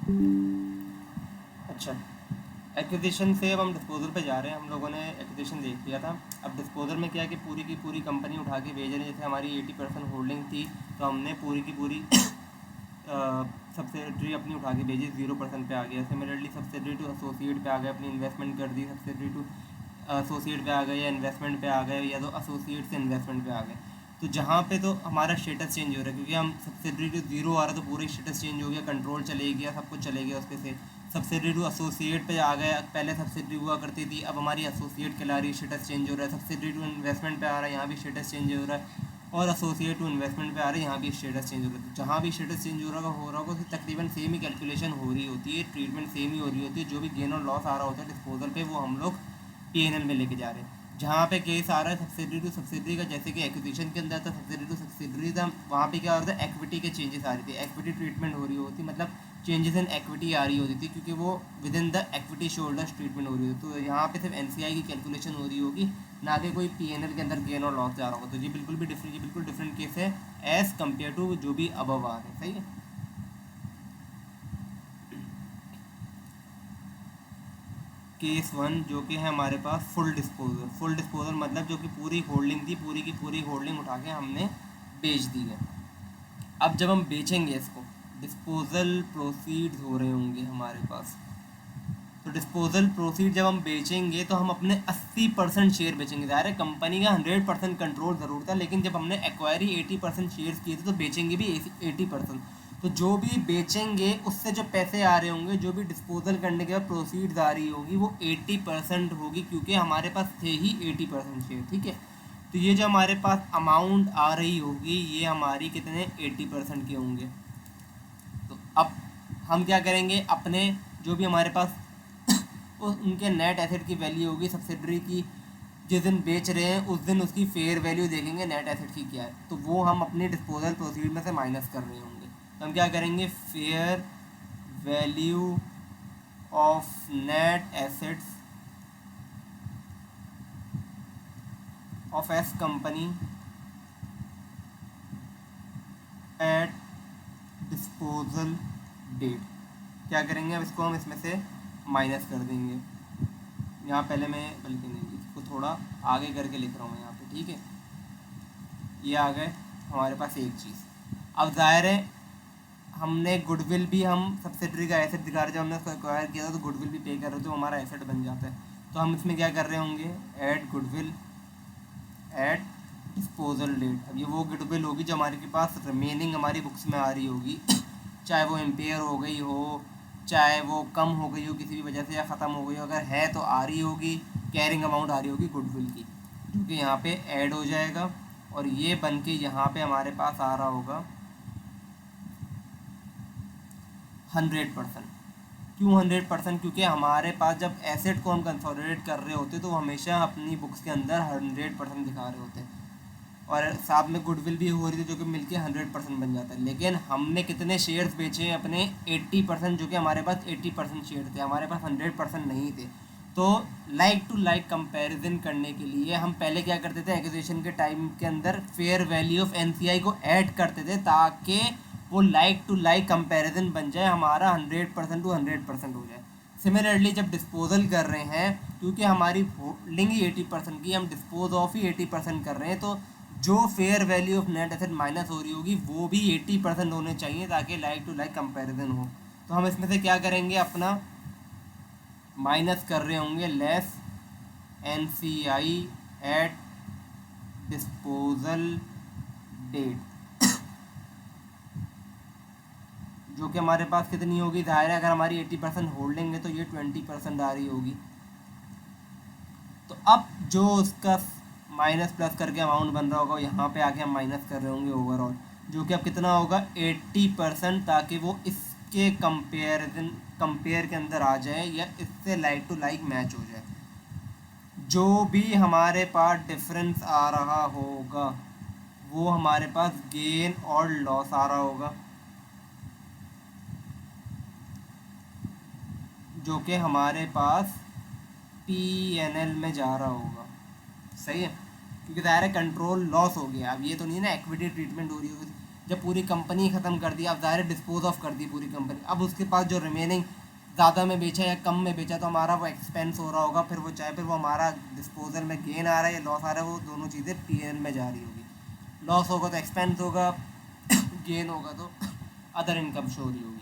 अच्छा, एक्विजिशन से अब हम डिस्पोजल पे जा रहे हैं। हम लोगों ने एक्विजिशन देख लिया था। अब डिस्पोजल में क्या है कि पूरी की पूरी कंपनी उठा के भेज रहे हैं। जैसे हमारी 80% होल्डिंग थी, तो हमने पूरी की पूरी सब्सिडरी अपनी उठा के भेजी, 0% पे आ गया। सिमिलरली सब्सिडरी टू एसोसिएट पे आ गए, अपनी इन्वेस्टमेंट कर दी। सब्सिडरी टू एसोसिएट पे आ गए, या इन्वेस्टमेंट पे आ गए, या तो एसोसिएट से इन्वेस्टमेंट पे आ गए। तो जहाँ पे तो हमारा स्टेटस चेंज हो रहा है, क्योंकि हम सब्सिडरी टू जीरो आ रहा है तो पूरा स्टेटस चेंज हो गया, कंट्रोल चले गया, सब कुछ चले गया उसके से। सब्सिडरी टू एसोसिएट पे आ गए, पहले सब्सिडरी हुआ करती थी, अब हमारी एसोसिएट कहला रही है, स्टेटस चेंज हो रहा है। सब्सिडरी टू इन्वेस्टमेंट पे आ रहा है, यहाँ भी स्टेटस चेंज हो रहा है। और एसोसिएट टू इन्वेस्टमेंट पे आ रही है, यहाँ भी स्टेटस चेंज हो रहा है। तो जहाँ भी स्टेटस चेंज हो रहा होगा तो तकरीबन सेम ही कैलकुलेशन हो रही होती है, ट्रीटमेंट सेम ही हो रही होती है। जो भी गेन और लॉस आ रहा होता है डिस्पोजल पे, वो हम लोग पीएनएल में लेके जा रहे हैं। जहाँ पे केस आ रहा है सब्सिडरी टू सब्सिडरी का, जैसे कि एक्विजिशन के अंदर था सब्सिडरी टू सब्सिडरी था, वहाँ पे क्या हो रहा था, एक्विटी के चेंजेस आ रही थी, एक्विटी ट्रीटमेंट हो रही होती, मतलब चेंजेस इन एक्विटी आ रही होती थी, क्योंकि वो with in the equity shoulders treatment हो रही होती। तो यहाँ पे सिर्फ एनसीआई की कैलकुलेशन हो रही होगी, ना कि कोई पीएनएल के अंदर गेन और लॉस जा रहा होगा। तो ये बिल्कुल डिफरेंट केस है एज़ कम्पेयर टू जो भी अबव आ रहे हैं। सही है। केस वन जो कि है हमारे पास फुल डिस्पोजल मतलब जो कि पूरी होल्डिंग थी, पूरी की पूरी होल्डिंग उठा के हमने बेच दी है। अब जब हम बेचेंगे इसको, डिस्पोजल प्रोसीड्स हो रहे होंगे हमारे पास। तो डिस्पोजल प्रोसीड जब हम बेचेंगे तो हम अपने 80% शेयर बेचेंगे। ज़ाहिर है कंपनी का 100% कंट्रोल ज़रूर था, लेकिन जब हमने एक्वायरी 80% शेयर्स किए थे तो बेचेंगे भी 80%। तो जो भी बेचेंगे उससे जो पैसे आ रहे होंगे, जो भी डिस्पोजल करने के बाद प्रोसीड्स आ रही होगी, वो 80% होगी, क्योंकि हमारे पास थे ही 80% शेयर। ठीक है। तो ये जो हमारे पास अमाउंट आ रही होगी, ये हमारी कितने 80% के होंगे। तो अब हम क्या करेंगे, अपने जो भी हमारे पास उनके नेट एसेट की वैल्यू होगी सब्सिडरी की, जिस दिन बेच रहे हैं उस दिन उसकी फेयर वैल्यू देखेंगे नेट एसेट की क्या है, तो वो हम अपनी डिस्पोजल प्रोसीड में से माइनस कर रहे होंगे। तो हम क्या करेंगे, fair value of net assets of S company at disposal date. क्या करेंगे, अब इसको हम इसमें से माइनस कर देंगे। यहाँ पहले मैं बल्कि नहीं, इसको थोड़ा आगे करके लिख रहा हूँ यहाँ पे। ठीक है, ये आ गए हमारे पास एक चीज़। अब ज़ाहिर है हमने गुडविल भी, हम सब्सिडरी का एसेट दिखा रहे, जब हमने उसको एक्वायर किया था तो गुडविल भी पे कर रहे थे, तो हमारा एसेट बन जाता है। तो हम इसमें क्या कर रहे होंगे, add goodwill at disposal date. अब ये वो गुडविल होगी जो हमारे के पास रिमेनिंग हमारी बुक्स में आ रही होगी चाहे वो इम्पेयर हो गई हो, चाहे वो कम हो गई हो किसी भी वजह से, या ख़त्म हो गई हो, अगर है तो आ रही होगी, कैरिंग अमाउंट आ रही होगी गुडविल की, जो कि यहाँ पे ऐड हो जाएगा। और ये बन के यहाँ पे हमारे पास आ रहा होगा 100%। क्यों 100%? क्योंकि हमारे पास जब एसेट को हम कंसोलिडेट कर रहे होते तो वो हमेशा अपनी बुक्स के अंदर 100% दिखा रहे होते हैं, और साथ में गुडविल भी हो रही थी, जो कि मिलके 100% बन जाता है। लेकिन हमने कितने शेयर्स बेचे हैं अपने, 80%, जो कि हमारे पास 80% शेयर थे, हमारे पास 100% नहीं थे। तो लाइक टू लाइक कंपैरिजन करने के लिए हम पहले क्या करते थे, एक्विजिशन के टाइम के अंदर फेयर वैल्यू ऑफ एनसीआई को ऐड करते थे, ताकि वो लाइक टू लाइक कंपैरिजन बन जाए, हमारा 100% टू 100% हो जाए। सिमिलरली जब डिस्पोजल कर रहे हैं, क्योंकि हमारी होल्डिंग ही 80% की, हम डिस्पोज ऑफ ही 80% कर रहे हैं, तो जो fair value of net asset minus हो रही होगी वो भी 80% होने चाहिए, ताकि लाइक टू लाइक कंपैरिजन हो। तो हम इसमें से क्या करेंगे, अपना माइनस कर रहे होंगे लेस एन सी आई एट डिस्पोजल डेट, जो कि हमारे पास कितनी होगी, ज़ाहिर है अगर हमारी 80% होल्डिंग है तो ये 20% आ रही होगी। तो अब जो उसका माइनस प्लस करके अमाउंट बन रहा होगा, यहाँ पे आके हम माइनस कर रहे होंगे ओवरऑल, जो कि अब कितना होगा 80%, ताकि वो इसके कंपेयर के अंदर आ जाए, या इससे लाइक टू लाइक मैच हो जाए। जो भी हमारे पास डिफरेंस आ रहा होगा वो हमारे पास गेन और लॉस आ रहा होगा, जो कि हमारे पास पी एन एल में जा रहा होगा। सही है, क्योंकि ज़ाहिर है कंट्रोल लॉस हो गया। अब ये तो नहीं है ना, इक्विटी ट्रीटमेंट हो रही होगी, जब पूरी कंपनी ख़त्म कर दी, अब ज़ाहिर डिस्पोज ऑफ कर दी पूरी कंपनी, अब उसके पास जो रिमेनिंग ज़्यादा में बेचा या कम में बेचा तो हमारा वो एक्सपेंस हो रहा होगा, फिर वो चाहे फिर वो हमारा डिस्पोजल में गेन आ रहा है या लॉस आ रहा है, वो दोनों चीज़ें पीएनएल में जा रही होगी। लॉस होगा तो एक्सपेंस होगा, गेन होगा तो अदर इनकम शो हो रही होगी।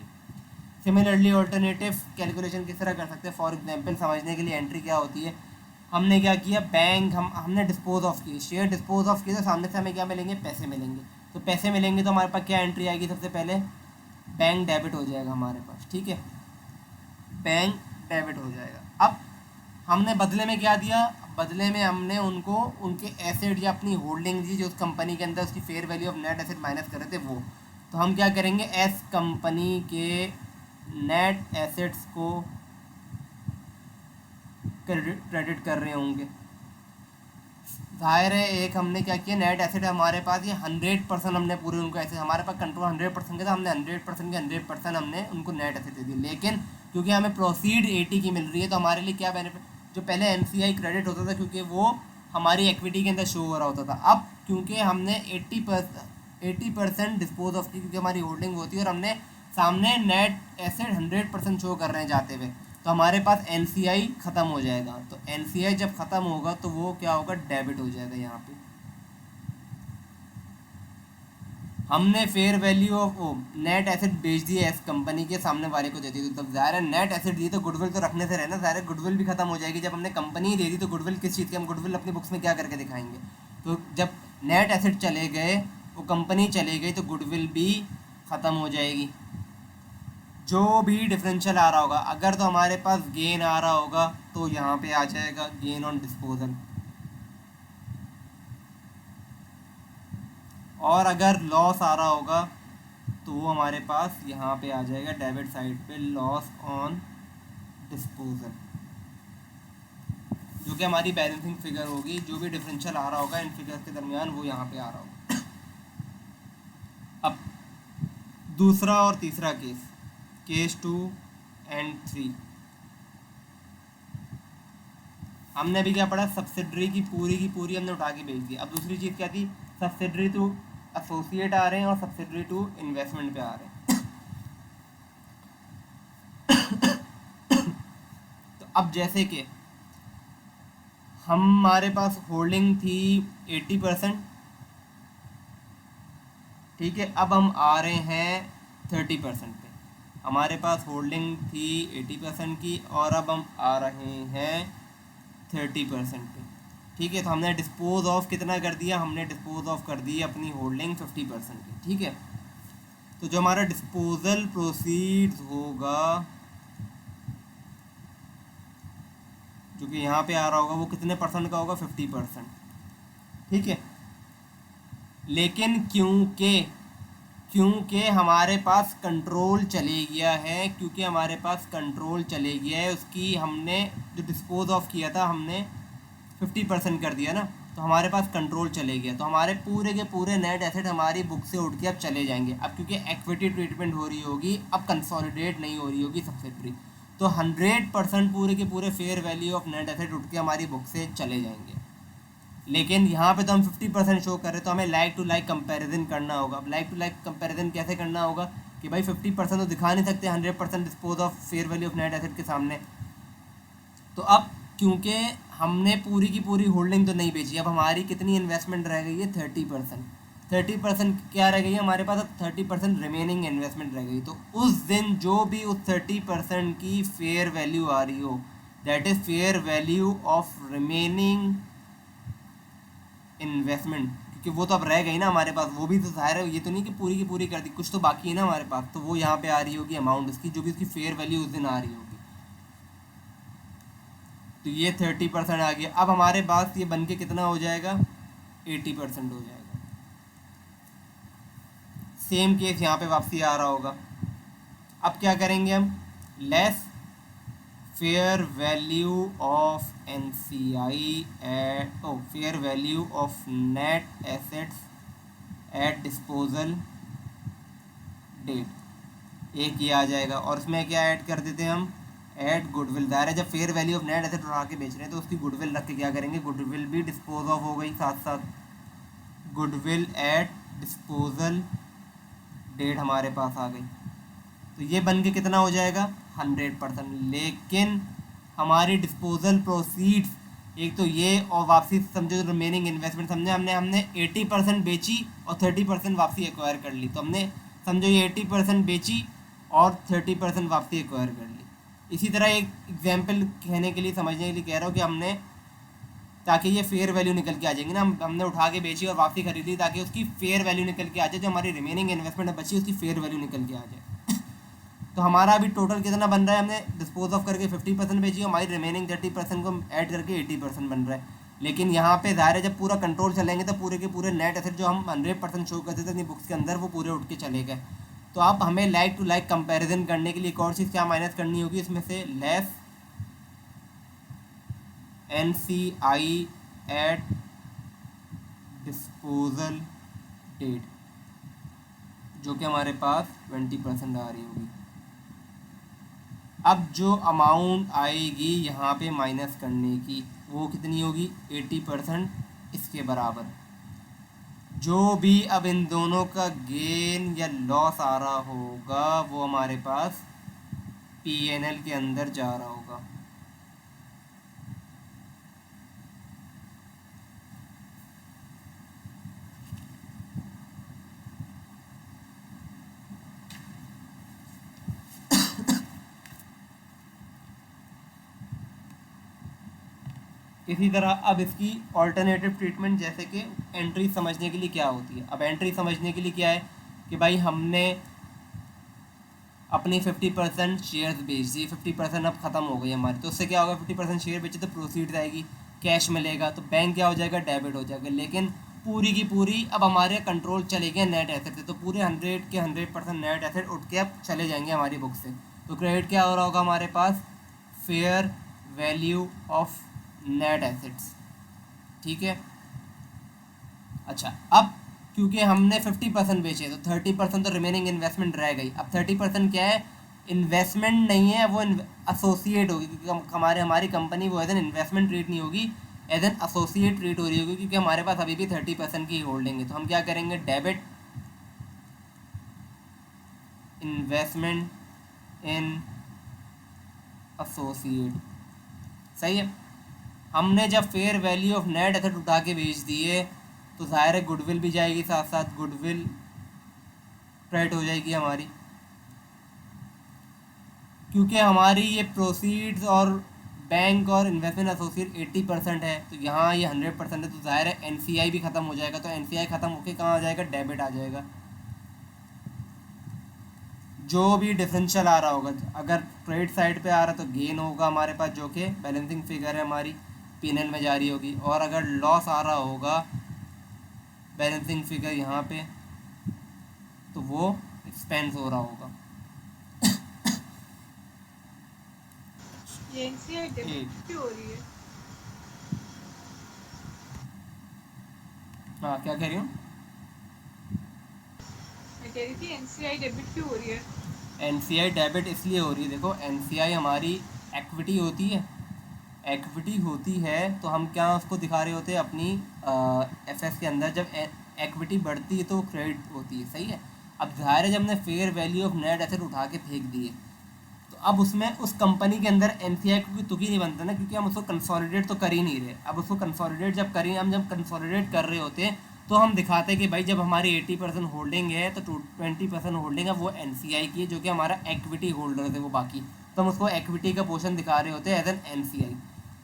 सिमिलरली ऑल्टरनेटिव कैलकुलेशन किस तरह कर सकते हैं, फॉर एग्जांपल समझने के लिए एंट्री क्या होती है, हमने क्या किया, बैंक हमने डिस्पोज ऑफ किए, शेयर डिस्पोज ऑफ किए तो सामने से हमें क्या मिलेंगे, पैसे मिलेंगे। तो पैसे मिलेंगे तो हमारे पास क्या एंट्री आएगी, सबसे पहले बैंक डेबिट हो जाएगा हमारे पास, ठीक है, बैंक डेबिट हो जाएगा। अब हमने बदले में क्या दिया, बदले में हमने उनको उनके एसेट या अपनी होल्डिंग दी जो उस कंपनी के अंदर उसकी fair value of net asset minus कर रहे थे वो। तो हम क्या करेंगे, एस कंपनी के नेट एसेट्स को क्रेडिट कर रहे होंगे। जाहिर है एक हमने क्या किया, नेट एसेट हमारे पास ये 100% हमने पूरे उनको ऐसे हमारे पास कंट्रोल 100% का था, हमने 100% के 100% हमने उनको नेट एसेट दे दी। लेकिन क्योंकि हमें प्रोसीड 80 की मिल रही है तो हमारे लिए क्या बेनिफिट, जो पहले एनसीआई क्रेडिट होता था क्योंकि वो हमारी इक्विटी के अंदर शो हो रहा होता था, अब क्योंकि हमने 80% डिस्पोज ऑफ की क्योंकि हमारी होल्डिंग होती है और हमने सामने नेट एसेट 100% शो कर रहे हैं जाते हुए, तो हमारे पास एनसीआई ख़त्म हो जाएगा। तो एनसीआई जब ख़त्म होगा तो वो क्या होगा, डेबिट हो जाएगा। यहाँ पे हमने fair value of net asset बेच दिए एस कंपनी के सामने वाले को दे दी, तो तब ज़ाहिर है नेट एसेट दी तो गुडविल तो रखने से रहना, ज़ाहिर है गुडविल भी खत्म हो जाएगी। जब हमने कंपनी दे दी तो गुडविल किस चीज़ की, हम गुडविल अपनी बुक्स में क्या करके दिखाएंगे। तो जब नेट एसेट चले गए, वो कंपनी चली गई तो गुडविल भी ख़त्म हो जाएगी। जो भी डिफरेंशियल आ रहा होगा, अगर तो हमारे पास गेन आ रहा होगा तो यहाँ पे आ जाएगा गेन ऑन डिस्पोजल, और अगर लॉस आ रहा होगा तो वो हमारे पास यहाँ पे आ जाएगा डेबिट साइड पे, लॉस ऑन डिस्पोजल, जो कि हमारी बैलेंसिंग फिगर होगी। जो भी डिफरेंशियल आ रहा होगा इन फिगर्स के दरमियान वो यहाँ पे आ रहा होगा। अब दूसरा और तीसरा केस, केस 2 एंड 3, हमने अभी क्या पढ़ा, सब्सिडरी की पूरी हमने उठा के बेच दी। अब दूसरी चीज़ क्या थी, सब्सिडरी टू एसोसिएट आ रहे हैं और सब्सिडरी टू इन्वेस्टमेंट पे आ रहे हैं। तो अब जैसे कि हमारे पास होल्डिंग थी 80%, ठीक है, अब हम आ रहे हैं 30% पे। हमारे पास होल्डिंग थी 80% की और अब हम आ रहे हैं 30% पे, ठीक है। तो हमने डिस्पोज ऑफ कितना कर दिया, हमने डिस्पोज ऑफ कर दी अपनी होल्डिंग 50% की, ठीक है। तो जो हमारा डिस्पोजल प्रोसीड्स होगा जो कि यहाँ पे आ रहा होगा वो कितने परसेंट का होगा, 50%, ठीक है। लेकिन क्योंकि हमारे पास कंट्रोल चले गया है, क्योंकि हमारे पास कंट्रोल चले गया है उसकी, हमने जो डिस्पोज ऑफ किया था हमने 50% कर दिया ना, तो हमारे पास कंट्रोल चले गया, तो हमारे पूरे के पूरे नेट एसेट हमारी बुक से उठ के अब चले जाएंगे। अब क्योंकि इक्विटी ट्रीटमेंट हो रही होगी, अब कंसोलिडेट नहीं हो रही होगी सब्सिडरी, तो 100% पूरे के पूरे fair value of net asset उठ के हमारी बुक से चले जाएंगे। लेकिन यहाँ पे तो हम 50% शो कर रहे हैं, तो हमें लाइक टू लाइक कंपैरिजन करना होगा। अब लाइक टू लाइक कंपैरिजन कैसे करना होगा कि भाई 50% तो दिखा नहीं सकते 100% dispose of fair value of net asset के सामने। तो अब क्योंकि हमने पूरी की पूरी होल्डिंग तो नहीं बेची, अब हमारी कितनी इन्वेस्टमेंट रह गई है, 30%। 30% क्या रह गई है हमारे पास, अब 30% रिमेनिंग इन्वेस्टमेंट रह गई। तो उस दिन जो भी उस 30% की फेयर वैल्यू आ रही हो, that is fair value of remaining investment, क्योंकि वो तो अब रह गई ना हमारे पास, वो भी तो ज़ाहिर है, ये तो नहीं कि पूरी की पूरी कर दी, कुछ तो बाकी है ना हमारे पास, तो वो यहाँ पे आ रही होगी अमाउंट उसकी, जो भी उसकी फेयर वैल्यू उस दिन आ रही होगी। तो ये 30% आ गया। अब हमारे पास ये बन के कितना हो जाएगा, 80% हो जाएगा। सेम केस यहाँ पे वापसी आ रहा होगा। अब क्या करेंगे हम, less fair value of NCI at fair value of net assets at disposal date, एक ये आ जाएगा। और इसमें क्या ऐड कर देते हैं हम, एट गुडविल। दायरा है जब fair value of net asset उठा के बेच रहे हैं तो उसकी गुडविल रख के क्या करेंगे, गुडविल भी डिस्पोज ऑफ हो गई, साथ साथ गुडविल एट डिस्पोजल डेट हमारे पास आ गई, तो ये बन के कितना हो जाएगा 100%। लेकिन हमारी डिस्पोजल प्रोसीड्स, एक तो ये और वापसी समझो रिमेनिंग इन्वेस्टमेंट, समझे हमने 80% बेची और 30% वापसी एक्वायर कर ली, तो हमने समझो ये 80% बेची और 30% वापसी एक्वायर कर ली। इसी तरह एक एग्जांपल कहने के लिए, समझने के लिए कह रहा हूँ कि हमने, ताकि ये फेयर वैल्यू निकल के आ जाएंगी ना, हमने उठा के बेची और वापसी खरीदी ताकि उसकी फेयर वैल्यू निकल के आ जाए, जो हमारी रिमेनिंग इन्वेस्टमेंट बची उसकी फेयर वैल्यू निकल के आ जाए। तो हमारा अभी टोटल कितना बन रहा है, हमने डिस्पोज ऑफ करके 50% बेची, हमारी रिमेनिंग 30% को ऐड करके 80% बन रहा है। लेकिन यहाँ पे ज़ाहिर है जब पूरा कंट्रोल चलेंगे तो पूरे के पूरे नेट एसेट जो हम 100% शो करते थे अपनी बुक्स के अंदर वो पूरे उठ के चले गए। तो आप हमें लाइक टू लाइक कंपैरिजन करने के लिए एक और चीज़ क्या माइनस करनी होगी इसमें से, less NCI at disposal date, जो कि हमारे पास 20% आ रही होगी। अब जो अमाउंट आएगी यहाँ पे माइनस करने की वो कितनी होगी 80%, इसके बराबर। जो भी अब इन दोनों का गेन या लॉस आ रहा होगा वो हमारे पास PNL के अंदर जा रहा होगा। इसी तरह अब इसकी ऑल्टरनेटिव ट्रीटमेंट, जैसे कि एंट्री समझने के लिए क्या होती है। अब एंट्री समझने के लिए क्या है कि भाई हमने अपनी 50% शेयर्स बेच दी, 50% अब ख़त्म हो गई हमारी, तो उससे क्या होगा 50% शेयर बेचे तो प्रोसीड्स आएगी, कैश मिलेगा, तो बैंक क्या हो जाएगा डेबिट हो जाएगा। लेकिन पूरी की पूरी अब हमारे कंट्रोल चले गए नेट एसेट से, तो पूरे 100 के 100% नेट एसेट उठ के अब चले जाएंगे हमारी बुक से। तो क्रेडिट क्या हो रहा होगा हमारे पास, fair value of net assets. ठीक है। अच्छा, अब क्योंकि हमने 50% बेचे तो 30% तो रिमेनिंग इन्वेस्टमेंट रह गई। अब 30% क्या है, इन्वेस्टमेंट नहीं है, वो एसोसिएट होगी, क्योंकि हमारी कंपनी वो एज एन इन्वेस्टमेंट ट्रीट नहीं होगी, एज एन एसोसिएट ट्रीट हो रही होगी, क्योंकि हमारे पास अभी भी 30% की होल्डिंग है। तो हम क्या करेंगे, डेबिट इन्वेस्टमेंट इन एसोसिएट। सही है। हमने जब fair value of net asset उठा के बेच दिए तो ज़ाहिर है गुडविल भी जाएगी, साथ साथ गुडविल क्रेडिट हो जाएगी हमारी, क्योंकि हमारी ये प्रोसीड्स और बैंक और इन्वेस्टमेंट एसोसिएट 80% है, तो यहाँ ये 100% है, तो ज़ाहिर है NCI भी ख़त्म हो जाएगा। तो NCI ख़त्म होकर कहाँ आ जाएगा, डेबिट आ जाएगा। जो भी डिफरेंशियल आ रहा होगा, अगर क्रेडिट साइड पे आ रहा है तो गेन होगा हमारे पास, जो कि बैलेंसिंग फिगर है हमारी, P&L में जारी होगी। और अगर लॉस आ रहा होगा बैलेंसिंग फिगर यहाँ पे, तो वो एक्सपेंस हो रहा होगा। ये एनसीआई डेबिट क्यों हो रही है? हाँ, क्या कह रही हूँ? मैं कह रही थी एनसीआई डेबिट क्यों हो रही है? NCI डेबिट इसलिए हो रही है, देखो NCI हमारी एक्विटी होती है, एक्विटी होती है तो हम क्या उसको दिखा रहे होते हैं अपनी FS के अंदर। जब एक्विटी बढ़ती है तो क्रेडिट होती है, सही है। अब ज़ाहिर है जब हमने fair value of net asset उठा के फेंक दिए, तो अब उसमें उस कंपनी के अंदर NCI को तुकी नहीं बनता ना, क्योंकि हम उसको कंसोलिडेट तो कर ही नहीं रहे। अब उसको कंसोलिडेट जब करें, हम जब कंसोलिडेट कर रहे होते हैं तो हम दिखाते हैं कि भाई जब हमारी 80% होल्डिंग है तो 20% होल्डिंग है वो NCI की है, जो कि हमारा एक्विटी होल्डर है वो बाकी, तो हम उसको एक्विटी का पोर्शन दिखा रहे होते हैं एज एन NCI।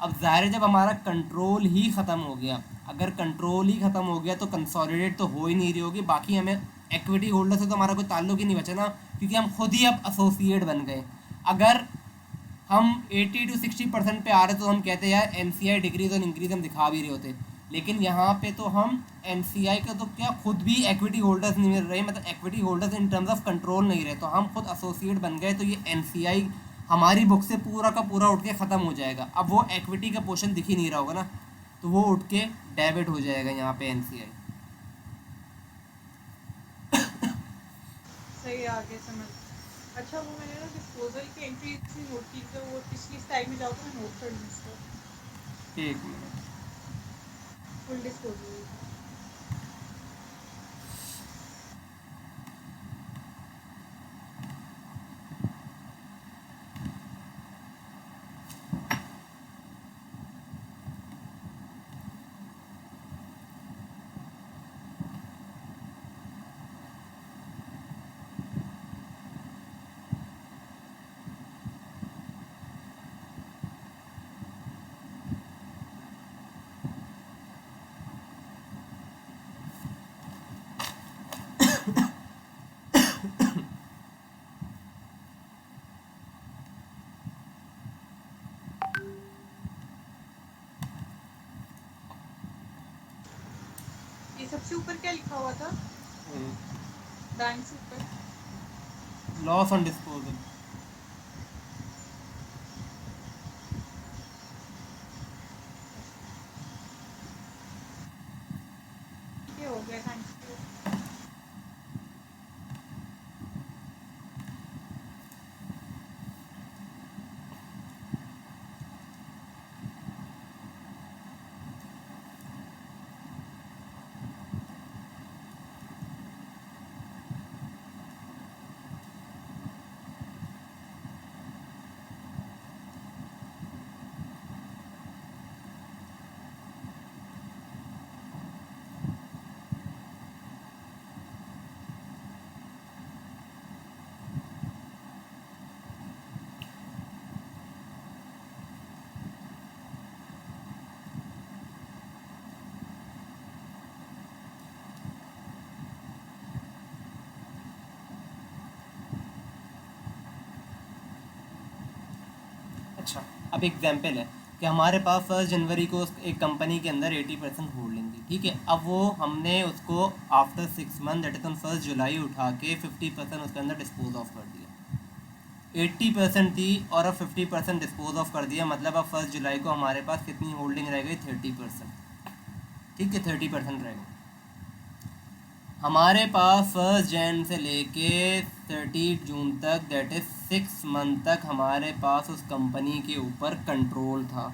अब ज़ाहिर है जब हमारा कंट्रोल ही ख़त्म हो गया, अगर कंट्रोल ही ख़त्म हो गया तो कंसोलिडेट तो हो ही नहीं रही होगी, बाकी हमें एक्विटी होल्डर से तो हमारा कोई ताल्लुक ही नहीं बचा ना, क्योंकि हम खुद ही अब एसोसिएट बन गए। अगर हम 80 to 60% पे आ रहे तो हम कहते हैं यार NCI डिक्रीज और इंक्रीज हम दिखा भी रहे होते, लेकिन यहाँ पे तो हम NCI का तो क्या खुद भी एक्विटी होल्डर्स नहीं मिल रहे, मतलब equity holders in terms of control नहीं रहे, तो हम खुद एसोसिएट बन गए। तो ये NCI हमारी बुक से पूरा का पूरा उठ के ख़त्म हो जाएगा। अब वो एक्विटी का पोर्शन दिख ही नहीं रहा होगा ना, तो वो उठ के डेबिट हो जाएगा यहाँ पे NCI। सही आगे समझ। अच्छा, वो मैंने ना डिस्पोजल की एंट्री इतनी नोट की, तो वो पिछली स्लाइड में जाओ तो मैं नोट कर लूँ इसको। एक मिनट, फुल डिस्पोजल। सबसे ऊपर क्या लिखा हुआ था बैंक से ऊपर? Loss on disposal. ठीक है, हो गया, थैंक यू। अच्छा, अब एग्जाम्पल है कि हमारे पास 1 जनवरी को एक कंपनी के अंदर 80% होल्डिंग थी, ठीक है। अब वो हमने उसको after 6 month that is on 1 जुलाई उठा के 50% उसके अंदर डिस्पोज ऑफ कर दिया। 80% थी और अब 50% डिस्पोज ऑफ कर दिया, मतलब अब 1 जुलाई को हमारे पास कितनी होल्डिंग रह गई? 30%, ठीक है, 30% रह गई। हमारे पास 1 जन से लेके 30 जून तक दैट इज़ 6 मंथ तक हमारे पास उस कंपनी के ऊपर कंट्रोल था।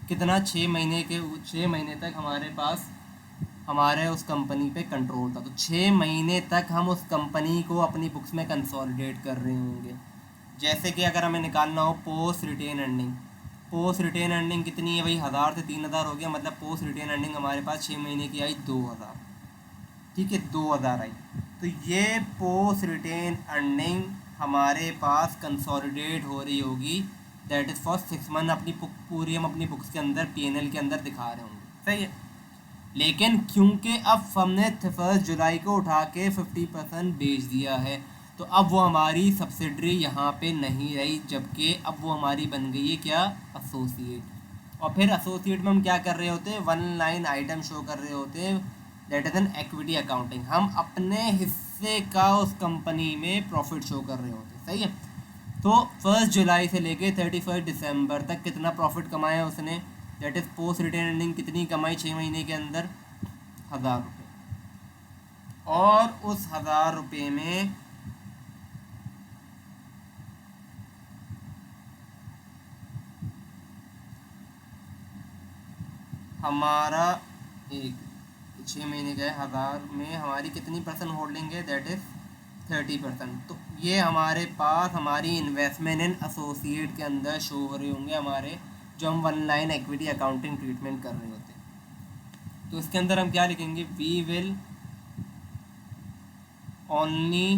कितना? 6 महीने तक हमारे पास हमारे उस कंपनी पे कंट्रोल था। तो 6 महीने तक हम उस कंपनी को अपनी बुक्स में कंसोलिडेट कर रहे होंगे। जैसे कि अगर हमें निकालना हो post retain earning, post retain earning कितनी है भाई? 1000 से 3000 हो गया, मतलब पोस्ट रिटेन अर्निंग हमारे पास 6 महीने की आई 2000, ठीक है, 2000 आई। तो ये पोस्ट रिटेन अर्निंग हमारे पास कंसोलिडेट हो रही होगी, दैट इज़ फॉर 6 मंथ। अपनी पूरी हम अपनी बुक्स के अंदर पीएनएल के अंदर दिखा रहे होंगे, सही है। लेकिन क्योंकि अब हमने 1 जुलाई को उठा के 50% बेच दिया है, तो अब वो हमारी सब्सिडरी यहाँ पे नहीं रही, जबकि अब वो हमारी बन गई है क्या? एसोसिएट। और फिर एसोसिएट में हम क्या कर रहे होते हैं? 1 लाइन आइटम शो कर रहे होते हैं, that is an equity accounting. हम अपने हिस्से का उस कंपनी में प्रॉफिट शो कर रहे होते हैं, सही है। तो 1 जुलाई से लेके 31 दिसंबर तक कितना प्रॉफिट कमाया उसने? That is post retain earning कितनी कमाई 6 महीने के अंदर? 1000 रुपये। और उस 1000 रुपये में हमारा एक 6 महीने का है, 1000 में हमारी कितनी परसेंट होल्डिंग है? That is 30%। तो ये हमारे पास हमारी इन्वेस्टमेंट इन एसोसिएट के अंदर शो हो रहे होंगे हमारे, जो हम 1 लाइन इक्विटी अकाउंटिंग ट्रीटमेंट कर रहे होते हैं। तो इसके अंदर हम क्या लिखेंगे? We will only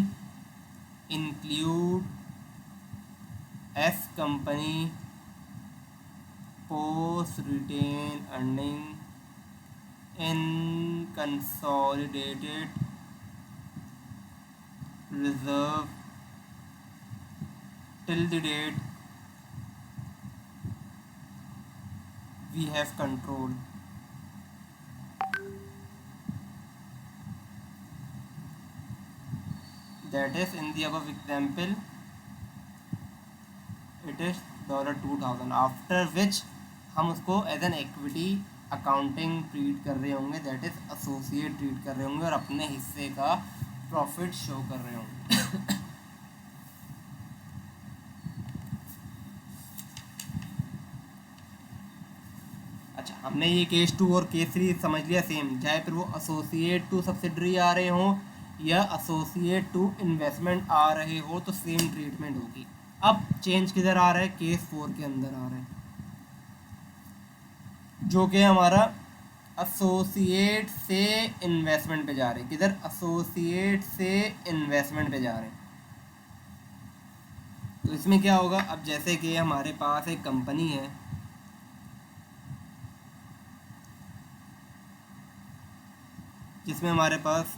include S company post retain earning in consolidated reserve till the date we have control. That is, in the above example it is $2000, after which हम उसको as an equity accounting treat कर रहे होंगे, that is associate treat कर रहे होंगे, और अपने हिस्से का प्रॉफिट शो कर रहे होंगे। अच्छा, हमने ये केस 2 और केस 3 समझ लिया सेम, चाहे फिर वो एसोसिएट टू सब्सिडरी आ रहे हों या एसोसिएट टू इन्वेस्टमेंट आ रहे हो, तो सेम ट्रीटमेंट होगी। अब चेंज किधर आ रहा है? केस 4 के अंदर आ रहा है, जो कि हमारा एसोसिएट से इन्वेस्टमेंट पे जा रहे हैं। किधर? एसोसिएट से इन्वेस्टमेंट पे जा रहे हैं। तो इसमें क्या होगा? अब जैसे कि हमारे पास एक कंपनी है जिसमें हमारे पास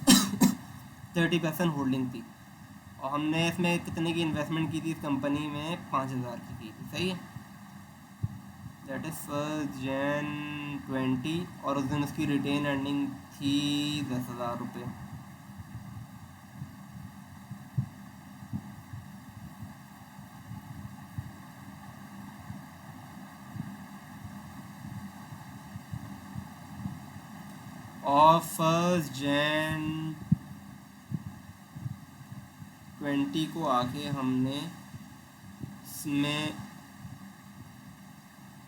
30% होल्डिंग थी, और हमने इसमें कितने की इन्वेस्टमेंट की थी? इस कंपनी में 5000 की थी, सही है। दैट इज़ 1 Jan 20, और उस दिन उसकी रिटेन अर्निंग थी 10,000 रुपये। और 1 Jan 20 को आके हमने इसमें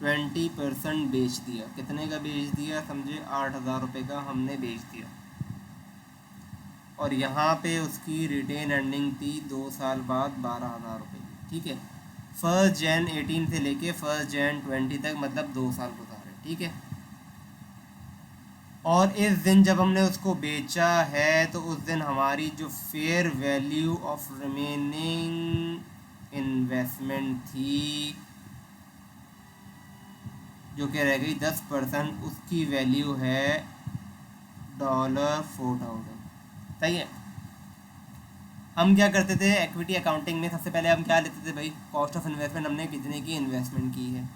20% बेच दिया। कितने का बेच दिया समझे, 8,000 रुपये का हमने बेच दिया। और यहाँ पे उसकी रिटेन अर्निंग थी 2 साल बाद 12,000 रुपये की, ठीक है। 1 Jan 18 से लेके 1 Jan 20 तक, मतलब 2 साल गुजारे, ठीक है। और इस दिन जब हमने उसको बेचा है तो उस दिन हमारी जो fair value of remaining investment थी, जो कि रह गई 10%, उसकी वैल्यू है $4,000। सही है। हम क्या करते थे इक्विटी अकाउंटिंग में, सबसे पहले हम क्या लेते थे भाई, कॉस्ट ऑफ इन्वेस्टमेंट, हमने कितने की इन्वेस्टमेंट की है।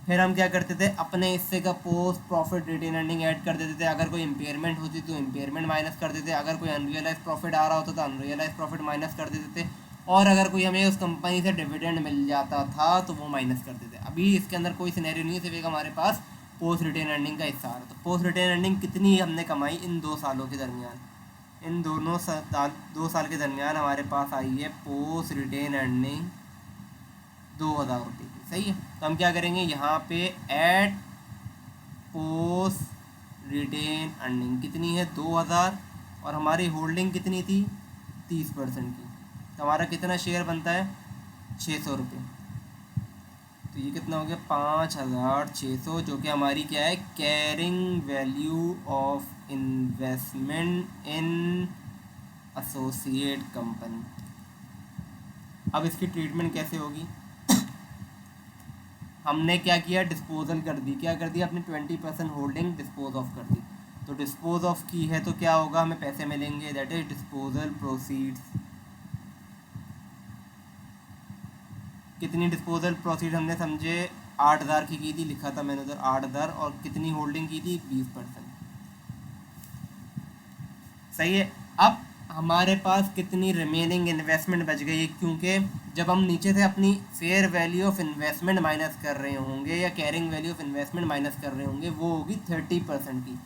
फिर हम क्या करते थे, अपने हिस्से का post profit retain earning add कर देते थे। अगर कोई इम्पेयरमेंट होती तो इम्पेयरमेंट माइनस कर देते, अगर कोई अनरियलाइज प्रॉफिट आ रहा होता तो अनरियलाइज प्रॉफिट माइनस कर देते थे, और अगर कोई हमें उस कंपनी से डिविडेंड मिल जाता था तो वो माइनस कर देते। अभी इसके अंदर कोई सिनेरियो नहीं है, सिर्फ एक हमारे पास पोस्ट रिटेन अर्निंग का हिस्सा आ रहा। तो पोस्ट रिटेन अर्निंग कितनी हमने कमाई इन 2 सालों के दरमियान, इन दोनों 2 साल के दरमियान हमारे पास आई है पोस्ट रिटेन अर्निंग 2,000 रुपये की। सही है। तो हम क्या करेंगे, यहाँ पे एट पोस्ट रिटेन अर्निंग कितनी है 2,000, और हमारी होल्डिंग कितनी थी 30% की। तो हमारा कितना शेयर बनता है 600 रुपये। तो ये कितना हो गया 5,600, जो कि हमारी क्या है carrying value of investment in associate company. अब इसकी ट्रीटमेंट कैसे होगी, हमने क्या किया, डिस्पोजल कर दी। क्या कर दी, अपनी 20% होल्डिंग डिस्पोज ऑफ कर दी। तो डिस्पोज ऑफ की है तो क्या होगा, हमें पैसे मिलेंगे, दैट इज डिस्पोजल प्रोसीड्स। कितनी डिस्पोजल प्रोसीड हमने समझे 8,000 की थी, लिखा था मैंने उधर 8,000, और कितनी होल्डिंग की थी 20%। सही है। अब हमारे पास कितनी रिमेनिंग इन्वेस्टमेंट बच गई है, क्योंकि जब हम नीचे से अपनी fair value of investment minus कर रहे होंगे या carrying value of investment minus कर रहे होंगे, वो होगी 30% की।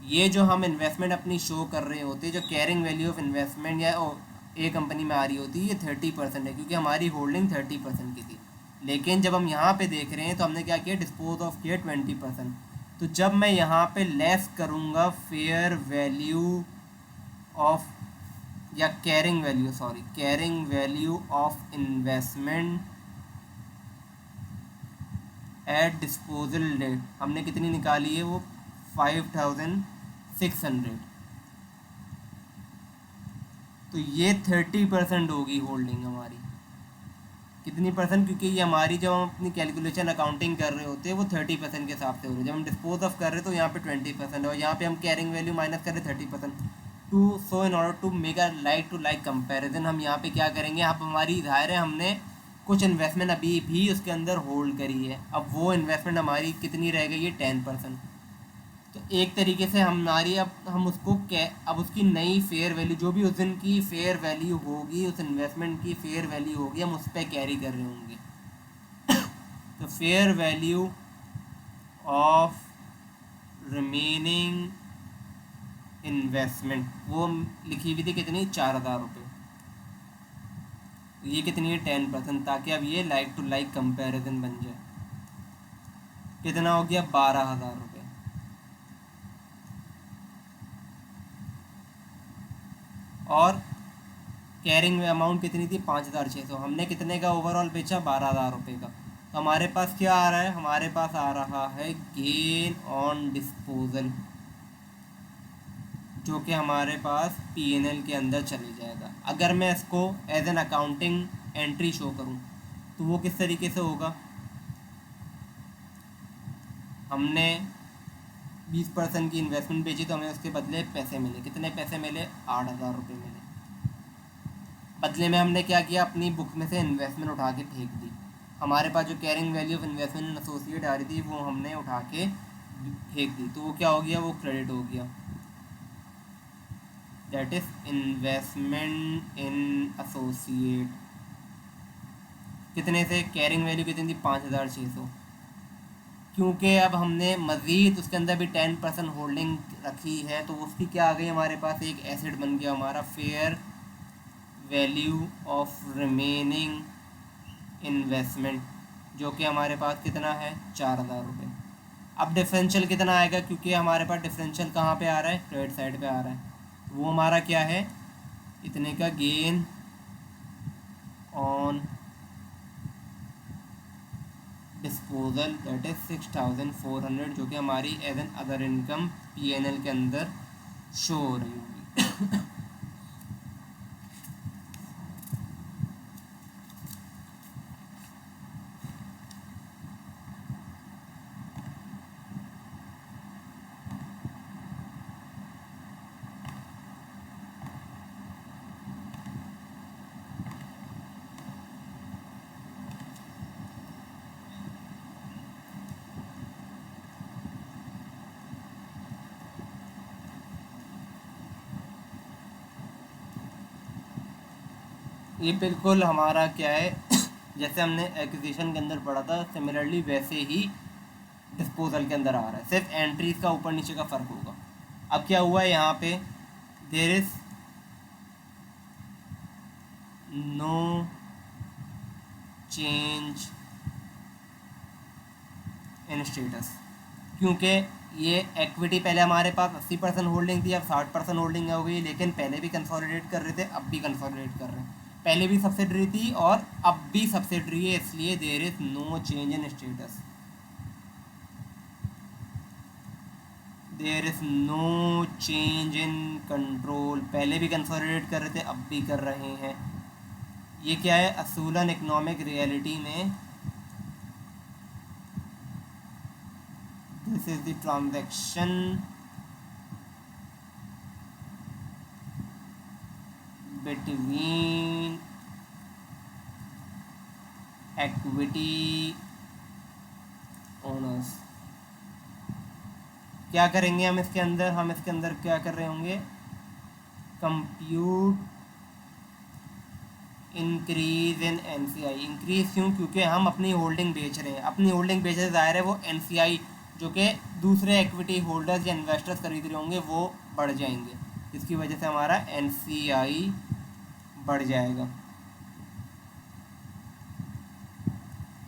ये जो हम इन्वेस्टमेंट अपनी शो कर रहे होते, जो कैरिंग वैल्यू ऑफ इन्वेस्टमेंट या ए कंपनी में आ रही होती है, ये 30% है, क्योंकि हमारी होल्डिंग 30% की थी। लेकिन जब हम यहाँ पे देख रहे हैं तो हमने क्या किया, डिस्पोज ऑफ किया 20%। तो जब मैं यहाँ पे लेस करूँगा फेयर वैल्यू ऑफ या carrying value of investment at disposal date, हमने कितनी निकाली है वो 5,600। तो ये 30% होगी होल्डिंग हमारी। कितनी परसेंट, क्योंकि ये हमारी जब हम अपनी कैलकुलेशन अकाउंटिंग कर रहे होते हैं वो 30% के हिसाब से हो रही है। जब हम डिस्पोज ऑफ कर रहे हैं तो यहाँ पे 20% है, और यहाँ पे हम कैरिंग वैल्यू माइनस कर रहे हैं 30%। So in order to make a like to like comparison, हम यहाँ पे क्या करेंगे, अब हमारी जाहिर है हमने कुछ इन्वेस्टमेंट अभी भी उसके अंदर होल्ड करी है, अब वो इन्वेस्टमेंट हमारी कितनी रह गई है 10%। तो एक तरीके से हमारी अब हम उसको अब उसकी नई फेयर वैल्यू, जो भी उस दिन की फेयर वैल्यू होगी, उस इन्वेस्टमेंट की फेयर वैल्यू होगी, हम उस पर कैरी कर रहे होंगे। तो fair value of remaining investment वो लिखी हुई थी कितनी 4,000 रुपये। ये कितनी है 10%, ताकि अब ये लाइक टू लाइक कंपैरिजन बन जाए। कितना हो गया 12,000 रुपये। और कैरिंग अमाउंट कितनी थी 5,600, हमने कितने का ओवरऑल बेचा 12,000 रुपये का। तो हमारे पास क्या आ रहा है, हमारे पास आ रहा है गेन ऑन डिस्पोजल, जो कि हमारे पास P&L के अंदर चले जाएगा। अगर मैं इसको as an accounting entry show करूं तो वो किस तरीके से होगा, हमने 20% की इन्वेस्टमेंट बेची तो हमें उसके बदले पैसे मिले, कितने पैसे मिले 8,000 रुपये मिले। बदले में हमने क्या किया, अपनी बुक में से इन्वेस्टमेंट उठा के फेंक दी। हमारे पास जो carrying value of investment in associate आ रही थी वो हमने उठा के फेंक दी, तो वो क्या हो गया, वो क्रेडिट हो गया। That is investment in associate. कितने से, कैरिंग वैल्यू कितनी थी, 5,600। क्योंकि अब हमने मज़ीद उसके अंदर भी 10% होल्डिंग रखी है, तो उसकी क्या आ गई हमारे पास, एक एसेट बन गया हमारा, fair value of remaining investment, जो कि हमारे पास कितना है, 4,000 रुपये। अब डिफरेंशियल कितना आएगा, क्योंकि हमारे पास डिफरेंशियल कहाँ पे आ रहा है, क्रेडिट साइड पे आ रहा है, वो हमारा क्या है, इतने का gain on disposal, that is 6,400, जो कि हमारी as an other income PNL के अंदर शो हो रही होगी। ये बिल्कुल हमारा क्या है, जैसे हमने एक्विजिशन के अंदर पढ़ा था, सिमिलरली वैसे ही डिस्पोजल के अंदर आ रहा है, सिर्फ एंट्रीज का ऊपर नीचे का फ़र्क होगा। अब क्या हुआ है यहाँ पे, there is no change in status, क्योंकि ये इक्विटी पहले हमारे पास 80% होल्डिंग थी, अब 60% होल्डिंग हो गई, लेकिन पहले भी कंसोलिडेट कर रहे थे, अब भी कंसोलिडेट कर रहे हैं। पहले भी सब्सिडरी थी और अब भी सब्सिडरी है, इसलिए there is no change in status, there is no change in control. पहले भी कंसोलिडेट कर रहे थे, अब भी कर रहे हैं। ये क्या है, असूलन इकोनॉमिक रियलिटी में this is the transaction between equity owners. क्या करेंगे हम इसके अंदर, हम इसके अंदर क्या कर रहे होंगे, compute increase in NCI. Increase क्यों, क्योंकि हम अपनी होल्डिंग बेच रहे हैं, अपनी होल्डिंग बेच रहे, ज़ाहिर है वो एनसीआई जो कि दूसरे इक्विटी होल्डर्स या इन्वेस्टर्स खरीद रहे होंगे वो बढ़ जाएंगे, इसकी वजह से हमारा एनसीआई बढ़ जाएगा।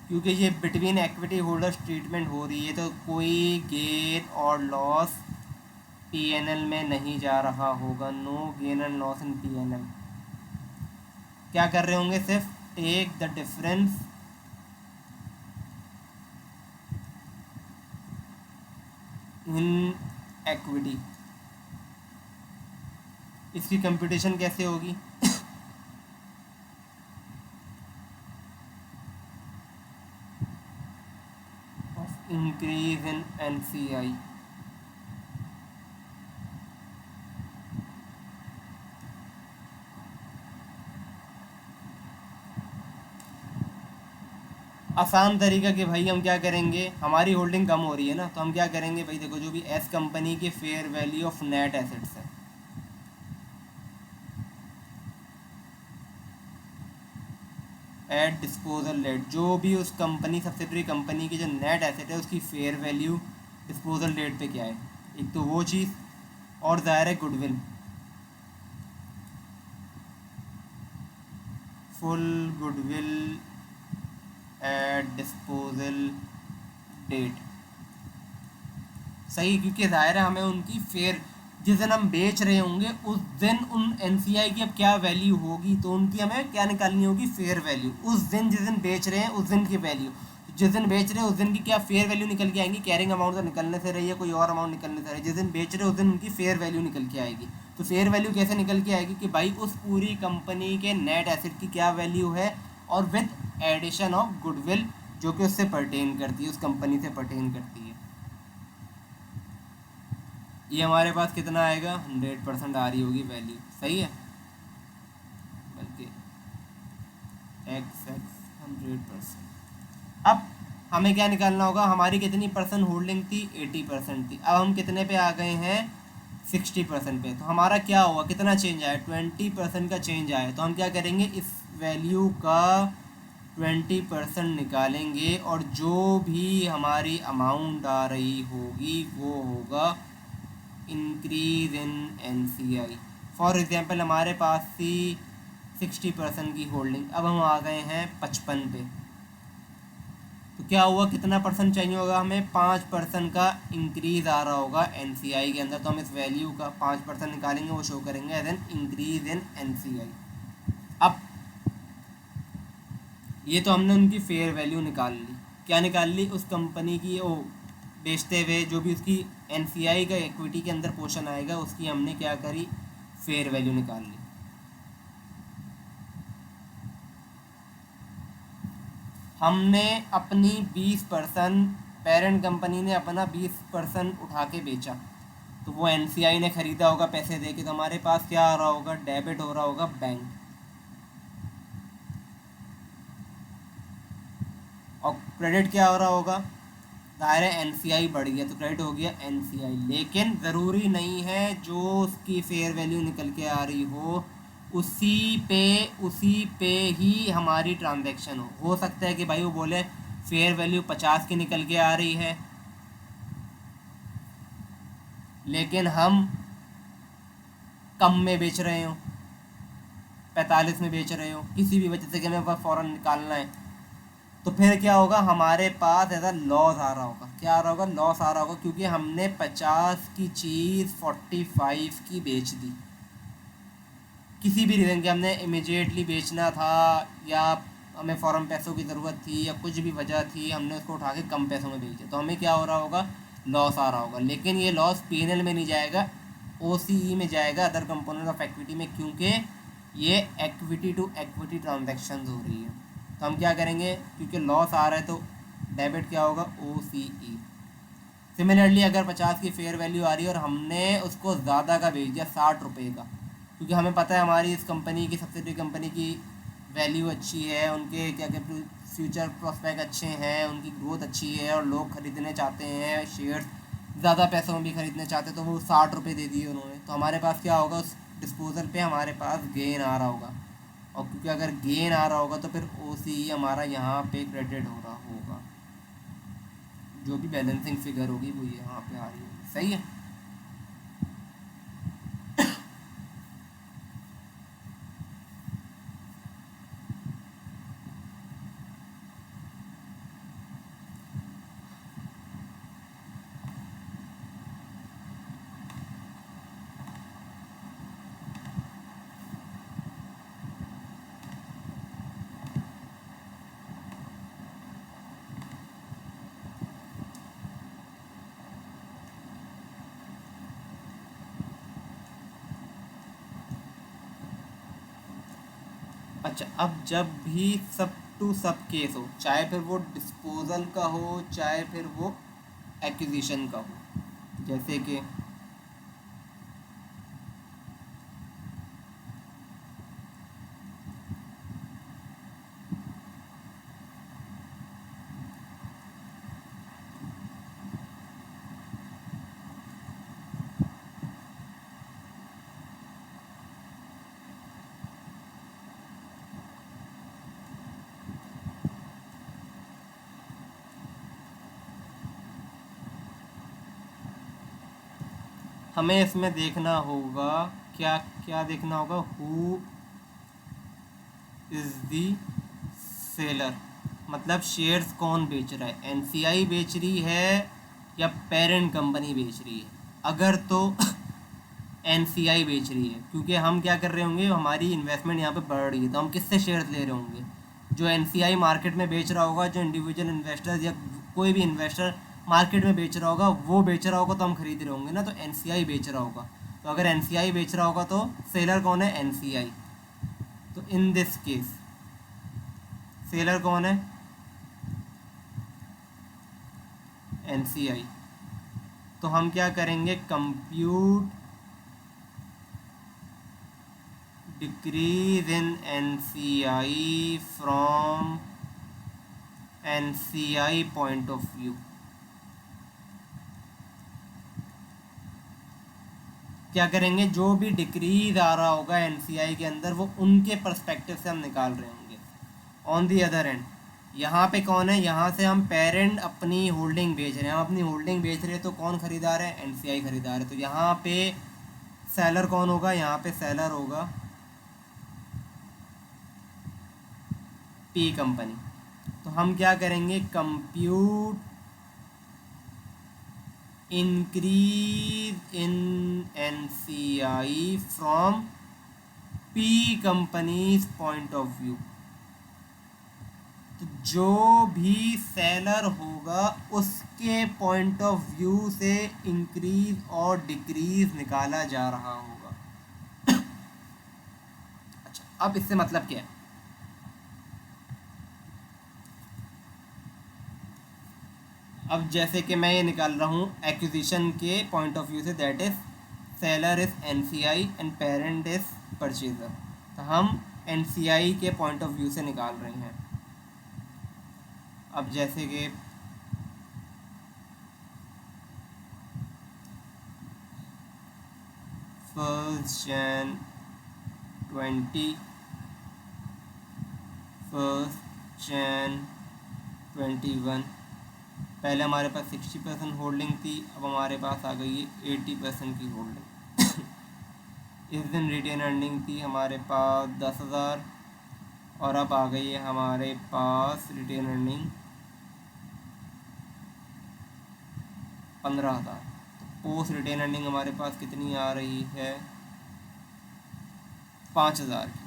क्योंकि ये बिटवीन इक्विटी होल्डर्स ट्रीटमेंट हो रही है, तो कोई गेन और लॉस पीएनएल में नहीं जा रहा होगा, no gain and loss in PNL. क्या कर रहे होंगे, सिर्फ take the difference in equity. इसकी कंप्यूटेशन कैसे होगी, इंक्रीज इन एनसीआई। आसान तरीका कि भाई हम क्या करेंगे, हमारी होल्डिंग कम हो रही है ना, तो हम क्या करेंगे भाई, देखो जो भी एस कंपनी की fair value of net assets है, एट डिस्पोजल डेट, जो भी उस कंपनी सब्सिडरी कंपनी की जो नेट एसेट है उसकी फेयर वैल्यू डिस्पोजल डेट पे क्या है, एक तो वो चीज़, और ज़ाहिर है goodwill, full goodwill at disposal date. सही, क्योंकि ज़ाहिर है हमें उनकी फेयर, जिस दिन हम बेच रहे होंगे उस दिन उन एनसीआई की अब क्या वैल्यू होगी, तो उनकी हमें क्या निकालनी होगी, फेयर वैल्यू, उस दिन जिस दिन बेच रहे हैं उस दिन की वैल्यू, जिस दिन बेच रहे हैं उस दिन की क्या फेयर वैल्यू निकल के आएंगी, कैरिंग अमाउंट तो निकलने से रही है, कोई और अमाउंट निकलने से रही है, जिस दिन बेच रहे हैं उस दिन उनकी फेयर वैल्यू निकल के आएगी। तो फेयर वैल्यू कैसे निकल के आएगी कि भाई उस पूरी कंपनी के नेट एसेट की क्या वैल्यू है, और विद एडिशन ऑफ गुडविल जो कि उससे परटेन करती है, उस कंपनी से परटेन करती है। ये हमारे पास कितना आएगा, 100% आ रही होगी वैल्यू, सही है, बल्कि एक्स 100%। हमें क्या निकालना होगा, हमारी कितनी परसेंट होल्डिंग थी, 80% थी। अब हम कितने पे आ गए हैं, 60% पे। तो हमारा क्या हुआ, कितना चेंज आया, 20% का चेंज आया। तो हम क्या करेंगे, इस वैल्यू का 20% निकालेंगे और जो भी हमारी अमाउंट आ रही होगी वो होगा increase in NCI। For example हमारे पास थी 60% की होल्डिंग, अब हम आ गए हैं 55 पे। तो क्या हुआ, कितना परसेंट चाहिए होगा हमें, 5% का इंक्रीज़ आ रहा होगा NCI के अंदर। तो हम इस वैल्यू का 5% निकालेंगे, वो शो करेंगे as an increase in NCI। अब ये तो हमने उनकी फेयर वैल्यू निकाल ली। क्या निकाल ली, उस कंपनी की वो बेचते हुए जो भी उसकी NCI का इक्विटी के अंदर पोर्शन आएगा उसकी हमने क्या करी, फेयर वैल्यू निकाल ली। हमने अपनी 20%, पेरेंट कंपनी ने अपना 20% उठा के बेचा, तो वो NCI ने ख़रीदा होगा पैसे दे के। तो हमारे पास क्या आ रहा होगा, डेबिट हो रहा होगा बैंक, और क्रेडिट क्या हो रहा होगा, ज़ाहिर है NCI बढ़ गया तो क्रेडिट हो गया NCI। लेकिन ज़रूरी नहीं है जो उसकी फेयर वैल्यू निकल के आ रही उसी पे ही हमारी ट्रांजैक्शन हो सकता है कि भाई वो बोले फेयर वैल्यू 50 की निकल के आ रही है, लेकिन हम कम में बेच रहे हो, 45 में बेच रहे हो, किसी भी वजह से कि हमें वह फ़ौरन निकालना है। तो फिर क्या होगा, हमारे पास ऐसा लॉस आ रहा होगा। क्या आ रहा होगा, लॉस आ रहा होगा, क्योंकि हमने 50 की चीज़ 45 की बेच दी। किसी भी रीज़न के, हमने इमिजिएटली बेचना था या हमें फ़ौरन पैसों की ज़रूरत थी या कुछ भी वजह थी, हमने उसको उठा के कम पैसों में बेच दिया। तो हमें क्या हो रहा होगा, लॉस आ रहा होगा। लेकिन ये लॉस P&L में नहीं जाएगा, OCE में जाएगा, अदर कंपोनेंट ऑफ इक्विटी में, क्योंकि ये इक्विटी टू इक्विटी ट्रांजैक्शन हो रही है। तो हम क्या करेंगे, क्योंकि लॉस आ रहा है तो डेबिट क्या होगा, OCE। सिमिलरली अगर 50 की फेयर वैल्यू आ रही है और हमने उसको ज़्यादा का बेच दिया, 60 रुपये का, क्योंकि हमें पता है हमारी इस कंपनी की, सब्सिडरी कंपनी की वैल्यू अच्छी है, उनके क्या कहते फ्यूचर प्रोस्पेक्ट अच्छे हैं, उनकी ग्रोथ अच्छी है और लोग ख़रीदने चाहते हैं शेयर्स, ज़्यादा पैसों में भी ख़रीदने चाहते हैं, तो वो 60 रुपये दे दिए उन्होंने। तो हमारे पास क्या होगा, उस डिस्पोजल पे हमारे पास गेन आ रहा होगा, और क्योंकि अगर गेन आ रहा होगा तो फिर OCE हमारा यहाँ पे क्रेडिट हो रहा होगा, जो भी बैलेंसिंग फिगर होगी वो यहाँ पे आ रही होगी। सही है। अच्छा, अब जब भी सब टू सब केस हो, चाहे फिर वो डिस्पोजल का हो चाहे फिर वो एक्विजिशन का हो, जैसे कि हमें इसमें देखना होगा, क्या क्या देखना होगा, हु इज़ दी सेलर, मतलब शेयर्स कौन बेच रहा है, NCI बेच रही है या पेरेंट कंपनी बेच रही है। अगर तो NCI बेच रही है, क्योंकि हम क्या कर रहे होंगे, हमारी इन्वेस्टमेंट यहाँ पे बढ़ रही है, तो हम किससे शेयर्स ले रहे होंगे, जो NCI मार्केट में बेच रहा होगा, जो इंडिविजुअल इन्वेस्टर्स या कोई भी इन्वेस्टर मार्केट में बेच रहा होगा, वो बेच रहा होगा तो हम खरीद रहे होंगे ना, तो NCI बेच रहा होगा। तो अगर NCI बेच रहा होगा तो सेलर कौन है, NCI। तो इन दिस केस सेलर कौन है, NCI। तो हम क्या करेंगे, compute decrease in NCI from NCI point of view, क्या करेंगे, जो भी डिक्रीज आ रहा होगा NCI के अंदर वो उनके पर्सपेक्टिव से हम निकाल रहे होंगे। ऑन दी अदर एंड यहाँ पे कौन है, यहाँ से हम पेरेंट अपनी होल्डिंग बेच रहे हैं, हम अपनी होल्डिंग बेच रहे हैं तो कौन खरीदार है, NCI खरीदार है। तो यहाँ पे सेलर कौन होगा, यहाँ पे सेलर होगा P कंपनी। तो हम क्या करेंगे, compute increase in NCI from P companies point of view. तो जो भी सेलर होगा उसके पॉइंट ऑफ व्यू से इंक्रीज और डिक्रीज निकाला जा रहा होगा। अच्छा, अब इससे मतलब क्या है, अब जैसे कि मैं ये निकाल रहा हूँ एक्विजिशन के पॉइंट ऑफ व्यू से, that is seller is NCI and parent is purchaser. तो हम NCI के पॉइंट ऑफ व्यू से निकाल रहे हैं। अब जैसे कि फर्स्ट जैन 20, फर्स्ट जैन 21, पहले हमारे पास 60% होल्डिंग थी, अब हमारे पास आ गई है 80% की होल्डिंग। इस दिन रिटेन अर्निंग थी हमारे पास 10,000 और अब आ गई है हमारे पास रिटेन अर्निंग 15,000। तो पोस्ट रिटेन अर्निंग हमारे पास कितनी आ रही है, 5,000 की।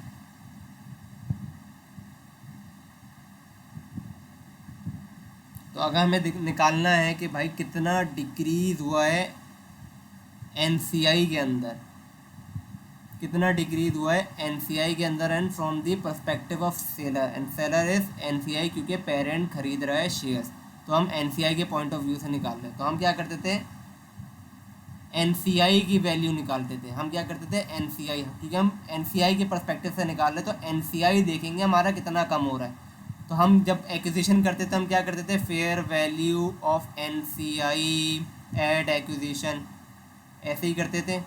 तो अगर हमें निकालना है कि भाई कितना डिक्रीज़ हुआ है NCI के अंदर, कितना डिक्रीज हुआ है NCI के अंदर and from the perspective of seller, and seller is NCI क्योंकि पेरेंट खरीद रहा है शेयर्स। तो हम NCI के पॉइंट ऑफ व्यू से निकाल रहे हैं। तो हम क्या करते थे, NCI की वैल्यू निकालते थे। हम क्या करते थे, NCI, क्योंकि हम NCI के पर्सपेक्टिव से निकाल रहे, तो NCI देखेंगे हमारा कितना कम हो रहा है। तो हम जब एक्विजिशन करते थे हम क्या करते थे, fair value of NCI at acquisition, ऐसे ही करते थे।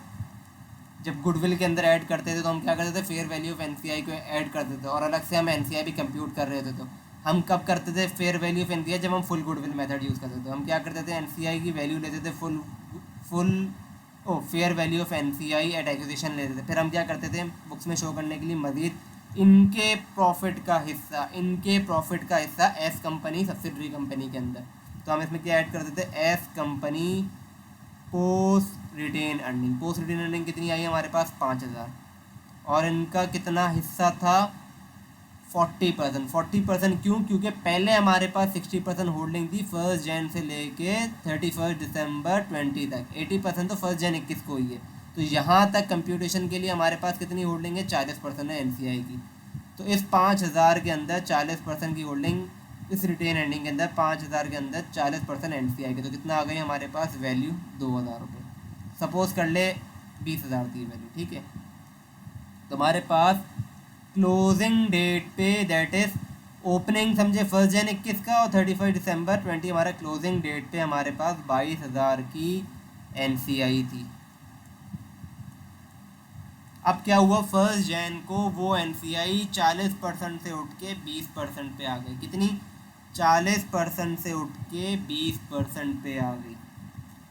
जब गुडविल के अंदर ऐड करते थे तो हम क्या करते थे, फेयर वैल्यू ऑफ NCI को ऐड करते थे और अलग से हम NCI भी कंप्यूट कर रहे थे। तो हम कब करते थे फेयर वैल्यू ऑफ NCI, जब हम फुल गुडविल मेथड यूज़ करते थे। हम क्या करते थे, NCI की वैल्यू लेते थे fair value of NCI at acquisition लेते थे। फिर हम क्या करते थे, बुक्स में शो करने के लिए मज़ीद इनके प्रॉफिट का हिस्सा एस कंपनी सब्सिडरी कंपनी के अंदर। तो हम इसमें क्या ऐड करते थे, S company post retain earning कितनी आई हमारे पास, 5,000, और इनका कितना हिस्सा था, 40%। क्यों, क्योंकि पहले हमारे पास 60% होल्डिंग थी 1 जैन से लेके 31 दिसंबर 20 तक, 80% तो 1 जैन 21 को हुई है। तो यहाँ तक कंप्यूटेशन के लिए हमारे पास कितनी होल्डिंग है, 40% है NCI की। तो इस 5,000 के अंदर 40% की होल्डिंग, इस रिटेन अर्निंग के अंदर 5,000 के अंदर 40% NCI के, तो कितना आ गई हमारे पास वैल्यू, 2,000 रुपये। सपोज कर ले 20,000 थी वैल्यू, ठीक है। तो हमारे पास क्लोजिंग डेट पे, दैट इज ओपनिंग समझे 1 जैन 21 का और 31 दिसंबर 20, हमारा क्लोजिंग डेट पे हमारे पास 22,000 की NCI थी। अब क्या हुआ, 1 जैन को वो NCI 40% से उठ के 20% पे आ गई। कितनी, 40% से उठ के 20% पे आ गई,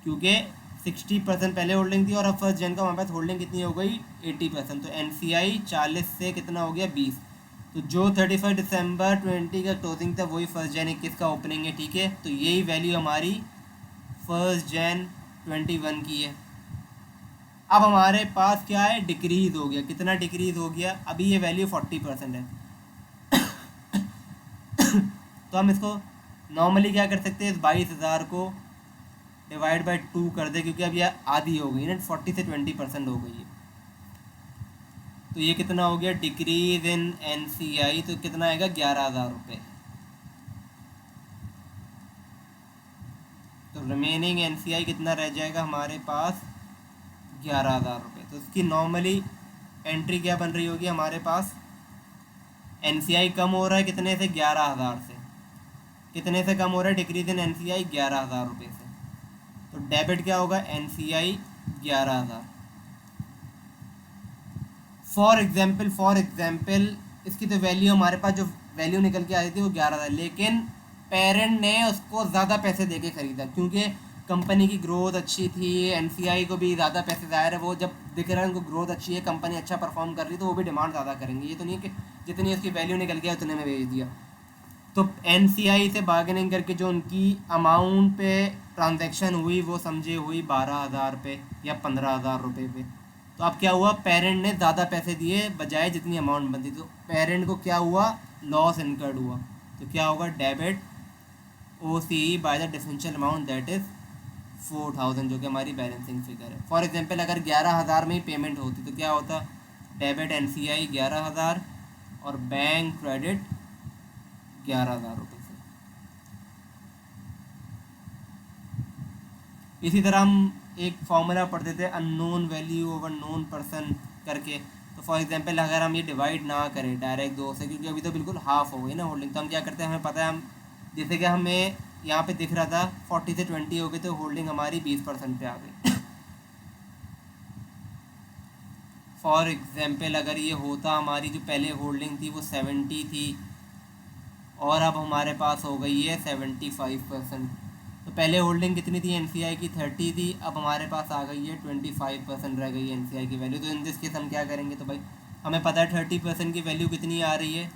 क्योंकि 60% पहले होल्डिंग थी और अब 1 जैन का हमारे पास होल्डिंग कितनी हो गई, 80%। तो NCI 40 से कितना हो गया, 20। तो जो 31 दिसंबर 20 का क्लोजिंग था वही 1 जैन 21 का ओपनिंग है, ठीक है। तो यही वैल्यू हमारी 1 जैन 21 की है। अब हमारे पास क्या है, डिक्रीज हो गया। कितना डिक्रीज हो गया, अभी ये वैल्यू 40% है। तो हम इसको नॉर्मली क्या कर सकते हैं, इस 22,000 को डिवाइड बाई 2 कर दे, क्योंकि अब यह आधी हो गई ना, 40 से 20% हो गई है। तो ये कितना हो गया, डिक्रीज इन NCI, तो कितना आएगा, 11,000 रुपये। तो रिमेनिंग NCI कितना रह जाएगा हमारे पास, 11,000 रुपये। तो इसकी नॉर्मली एंट्री क्या बन रही होगी, हमारे पास NCI कम हो रहा है कितने से, 11,000 से। कितने से कम हो रहा है डिक्रीज इन एनसीआई? 11,000 रुपये से। तो डेबिट क्या होगा? एनसीआई 11,000। फॉर एग्जाम्पल इसकी तो वैल्यू हमारे पास जो वैल्यू निकल के आ रही थी वो 11,000, लेकिन पेरेंट ने उसको ज़्यादा पैसे दे के ख़रीदा क्योंकि कंपनी की ग्रोथ अच्छी थी, एनसीआई को भी ज़्यादा पैसे ज़ाहिर है, वो जब दिख रहा है उनको ग्रोथ अच्छी है, कंपनी अच्छा परफॉर्म कर रही है, तो वो भी डिमांड ज़्यादा करेंगे। ये तो नहीं है कि जितनी उसकी वैल्यू निकल गया उतने में बेच दिया। तो एनसीआई से बार्गेनिंग करके जो उनकी अमाउंट पे ट्रांजैक्शन हुई वो समझे हुई 12,000 पे या 15,000 रुपये पे। तो अब क्या हुआ? पेरेंट ने ज़्यादा पैसे दिए बजाय जितनी अमाउंट बनती, तो पेरेंट को क्या हुआ? लॉस इनकर्ड हुआ। तो क्या होगा? Debit O C E by the differential amount that is 4,000, जो कि हमारी बैलेंसिंग फिगर है। फॉर एग्जांपल अगर 11,000 में ही पेमेंट होती तो क्या होता? डेबिट एन सी आई 11,000 और बैंक क्रेडिट 11,000 रुपये से। इसी तरह हम एक फॉर्मूला पढ़ते थे unknown value over known person करके। तो फॉर एग्जांपल अगर हम ये डिवाइड ना करें डायरेक्ट 2 से, क्योंकि अभी तो बिल्कुल हाफ हो गई ना होल्डिंग, तो हम क्या करते हैं, हमें पता है, हम जैसे कि हमें यहाँ पे दिख रहा था 40 से 20 हो गई, तो होल्डिंग हमारी 20% पे आ गई। फॉर एग्जांपल अगर ये होता, हमारी जो पहले होल्डिंग थी वो 70 थी और अब हमारे पास हो गई है 75%। तो पहले होल्डिंग कितनी थी एनसीआई की? 30 थी, अब हमारे पास आ गई है 25% रह गई है एनसीआई की वैल्यू। तो इन दिस केस हम क्या करेंगे? तो भाई हमें पता है 30% की वैल्यू कितनी आ रही है,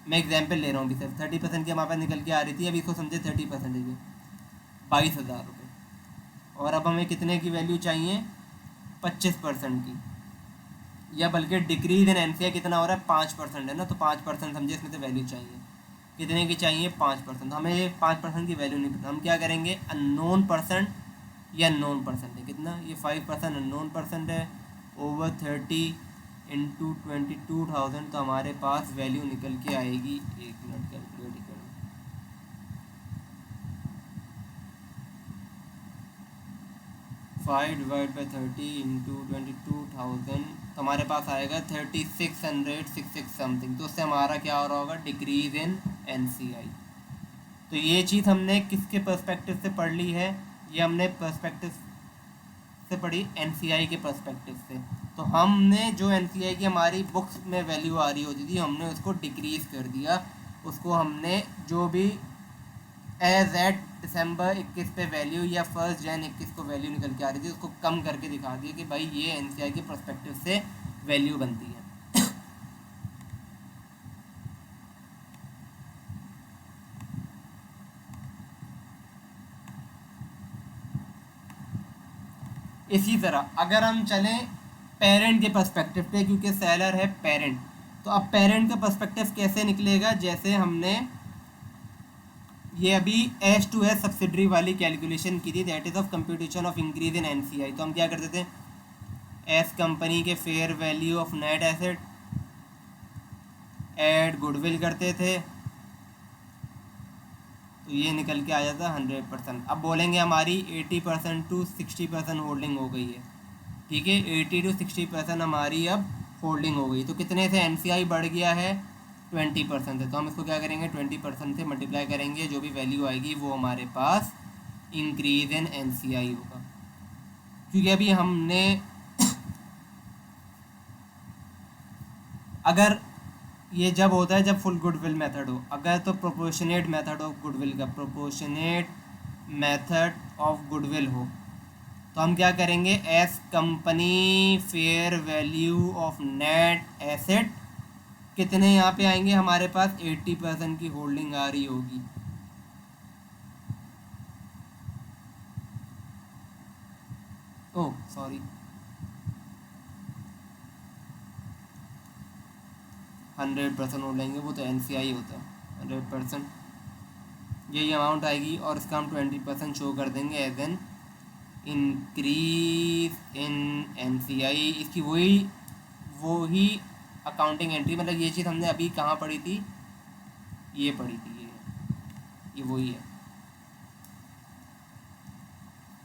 मैं एग्जाम्पल ले रहा हूँ अभी सिर्फ, 30% की हमारे पास निकल के आ रही थी, अब इसको समझे 30% है 22,000 रुपये। और अब हमें कितने की वैल्यू चाहिए? 25% की, या बल्कि डिक्रीज इन एनसीआई कितना हो रहा है? 5% है ना, तो 5% समझे इसमें तो वैल्यू चाहिए। कितने की चाहिए? 5%। हमें ये 5% की वैल्यू नहीं पता, हम क्या करेंगे? अननोन परसेंट या नोन परसेंट है कितना? ये 5% अननोन परसेंट है ओवर 30 इंटू 22,000, तो हमारे पास वैल्यू निकल के आएगी, 1 मिनट कैलकुलेट करो, 5/30 इंटू 22,000, तो हमारे पास आएगा 3666 समथिंग। तो उससे हमारा क्या हो रहा होगा? Decrease in NCI. तो ये चीज़ हमने किसके पर्सपेक्टिव से पढ़ ली है? ये हमने पर्सपेक्टिव से पढ़ी एनसीआई के पर्सपेक्टिव से। तो हमने जो एनसीआई की हमारी बुक्स में वैल्यू आ रही होती थी, हमने उसको डिक्रीज़ कर दिया, उसको हमने जो भी एज एट दिसंबर 21 पे वैल्यू या 1 जनवरी 21 को वैल्यू निकल के आ रही थी, उसको कम करके दिखा दिया कि भाई ये एनसीआई के पर्सपेक्टिव से वैल्यू बनती है। इसी तरह अगर हम चलें पेरेंट के पर्सपेक्टिव पे, क्योंकि सेलर है पेरेंट, तो अब पेरेंट का पर्सपेक्टिव कैसे निकलेगा? जैसे हमने ये अभी एस टू एस सब्सिडरी वाली कैलकुलेशन की थी, that is of computation of increase in NCI. तो हम क्या करते थे? एस कंपनी के fair value of net asset add goodwill करते थे, तो ये निकल के आ जाता 100%। अब बोलेंगे हमारी 80% टू 60% होल्डिंग हो गई है, ठीक है, 80 टू 60% हमारी अब होल्डिंग हो गई, तो कितने से एनसीआई बढ़ गया है? 20% से। तो हम इसको क्या करेंगे? 20% से मल्टीप्लाई करेंगे, जो भी वैल्यू आएगी वो हमारे पास इंक्रीज इन एनसीआई होगा। क्योंकि अभी हमने अगर ये जब होता है जब फुल गुडविल मेथड हो, अगर तो प्रोपोर्शनेट मेथड ऑफ गुडविल का, प्रोपोर्शनेट मेथड ऑफ गुडविल हो, तो हम क्या करेंगे? S company fair value of net asset कितने यहाँ पे आएंगे? हमारे पास 80% की होल्डिंग आ रही होगी, ओह सॉरी 100% हो लेंगे, वो तो एनसीआई होता है 100%, यही अमाउंट आएगी और इसका हम 20% शो कर देंगे as an increase in NCI. इसकी वही अकाउंटिंग एंट्री, मतलब ये चीज़ हमने अभी कहाँ पढ़ी थी? ये पढ़ी थी, ये वही है।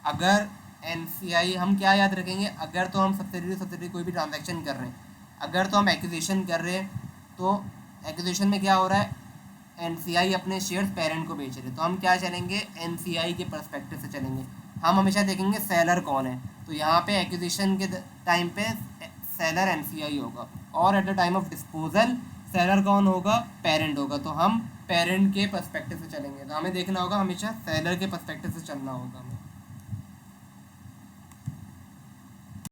अगर एनसीआई हम क्या याद रखेंगे? अगर तो हम सब्सिडरी कोई भी ट्रांजैक्शन कर रहे हैं, अगर तो हम एक्विजिशन कर रहे हैं, तो एक्विजिशन में क्या हो रहा है? NCI अपने शेयर्स पेरेंट को बेच रहे, तो हम क्या चलेंगे, NCI के पर्सपेक्टिव से चलेंगे। हम हमेशा देखेंगे सेलर कौन है, तो यहाँ पे एक्विजिशन के टाइम पे सेलर NCI होगा, और at the time of disposal seller कौन होगा, पेरेंट होगा। तो हम पेरेंट के पर्सपेक्टिव से चलेंगे, तो हमें देखना होगा हमेशा सेलर के पर्सपेक्टिव से चलना होगा हमें।